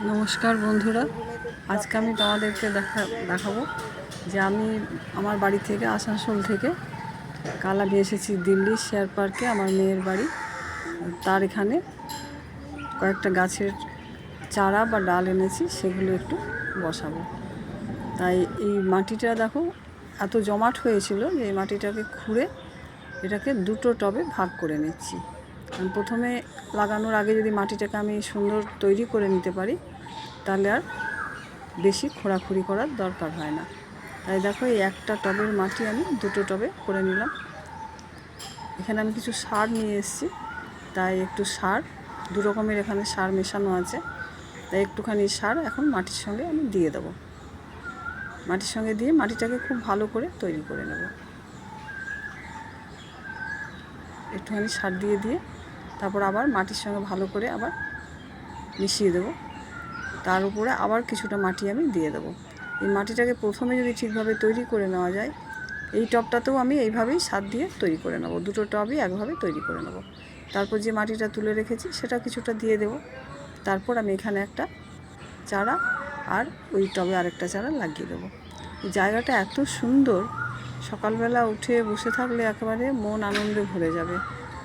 নমস্কার বন্ধুরা, আজকে আমি তোমাদেরকে দেখাবো যে আমি আমার বাড়ি থেকে আসানসোল থেকে কাল আমি এসেছি দিল্লি শেয়ার পার্কে, আমার মেয়ের বাড়ি। তার এখানে কয়েকটা গাছের চারা বা ডাল এনেছি, সেগুলো একটু বসাবো। তাই এই মাটিটা দেখো এত জমাট হয়েছিল যে এই মাটিটাকে খুঁড়ে এটাকে দুটো টবে ভাগ করে নিচ্ছি। প্রথমে লাগানোর আগে যদি মাটিটাকে আমি সুন্দর তৈরি করে নিতে পারি তাহলে আর বেশি খোঁড়াখুড়ি করার দরকার হয় না। তাই দেখো এই একটা টবের মাটি আমি দুটো টবে করে নিলাম। এখানে আমি কিছু সার নিয়ে এসেছি, তাই একটু সার, দু রকমের এখানে সার মেশানো আছে, তাই একটুখানি সার এখন মাটির সঙ্গে আমি দিয়ে দেবো। মাটির সঙ্গে দিয়ে মাটিটাকে খুব ভালো করে তৈরি করে নেব। একটুখানি সার দিয়ে তারপর আবার মাটির সঙ্গে ভালো করে আবার মিশিয়ে দেবো। তার উপরে আবার কিছুটা মাটি আমি দিয়ে দেবো। এই মাটিটাকে প্রথমে যদি ঠিকভাবে তৈরি করে নেওয়া যায়, এই টবটাতেও আমি এইভাবেই সার দিয়ে তৈরি করে নেব। দুটো টবই একভাবে তৈরি করে নেব। তারপর যে মাটিটা তুলে রেখেছি সেটা কিছুটা দিয়ে দেব। তারপর আমি এখানে একটা চারা আর ওই টবে আরেকটা চারা লাগিয়ে দেবো। এই জায়গাটা এত সুন্দর, সকালবেলা উঠে বসে থাকলে একেবারে মন আনন্দে ভরে যাবে।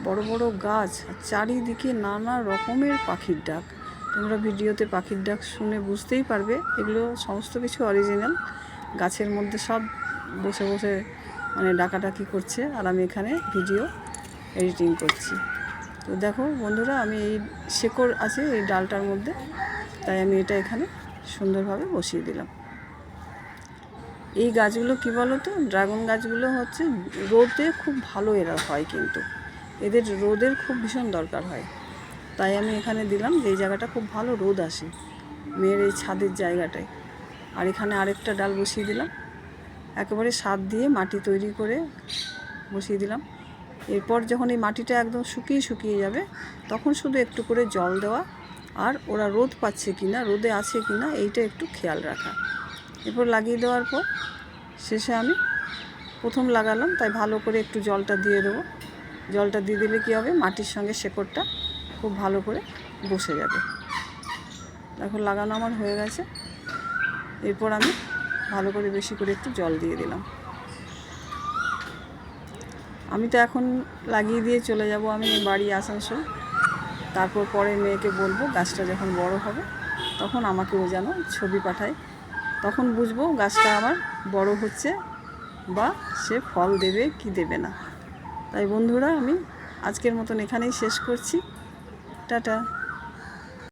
বড় বড় গাছ, আর চারিদিকে নানা রকমের পাখির ডাক। তোমরা ভিডিওতে পাখির ডাক শুনে বুঝতেই পারবে এগুলো সমস্ত কিছু অরিজিনাল। গাছের মধ্যে সব বসে বসে ডাকাডাকি করছে, আর আমি এখানে ভিডিও এডিটিং করছি। তো দেখো বন্ধুরা, আমি এই শেকড় আছে এই ডালটার মধ্যে, তাই আমি এটা এখানে সুন্দরভাবে বসিয়ে দিলাম। এই গাছগুলো কি বলো তো, ড্রাগন গাছগুলো হচ্ছে রোদে খুব ভালো এরা হয়, কিন্তু এদের রোদের খুব ভীষণ দরকার হয়। তাই আমি এখানে দিলাম যে এই জায়গাটা খুব ভালো রোদ আসে, মেয়ের এই ছাদের জায়গাটায়। আর এখানে আরেকটা ডাল বসিয়ে দিলাম, একেবারে সার দিয়ে মাটি তৈরি করে বসিয়ে দিলাম। এরপর যখন এই মাটিটা একদম শুকিয়ে যাবে, তখন শুধু একটু করে জল দেওয়া, আর ওরা রোদ পাচ্ছে কিনা, রোদে আছে কিনা, এইটা একটু খেয়াল রাখা। এরপর লাগিয়ে দেওয়ার পর শেষে আমি প্রথম লাগালাম, তাই ভালো করে একটু জলটা দিয়ে দেবো। জলটা দিয়ে দিলে কী হবে, মাটির সঙ্গে শেকড়টা খুব ভালো করে বসে যাবে। দেখো লাগানো আমার হয়ে গেছে। এরপর আমি ভালো করে বেশি করে একটু জল দিয়ে দিলাম। আমি তো এখন লাগিয়ে দিয়ে চলে যাব আমি বাড়ি আসানসোল। তারপর পরে মেয়েকে বলবো গাছটা যখন বড় হবে তখন আমাকেও যেন ছবি পাঠায়, তখন বুঝবো গাছটা আমার বড় হচ্ছে বা সে ফল দেবে কি দেবে না। তাই বন্ধুরা, আমি আজকের মতন এখানেই শেষ করছি। টাটা।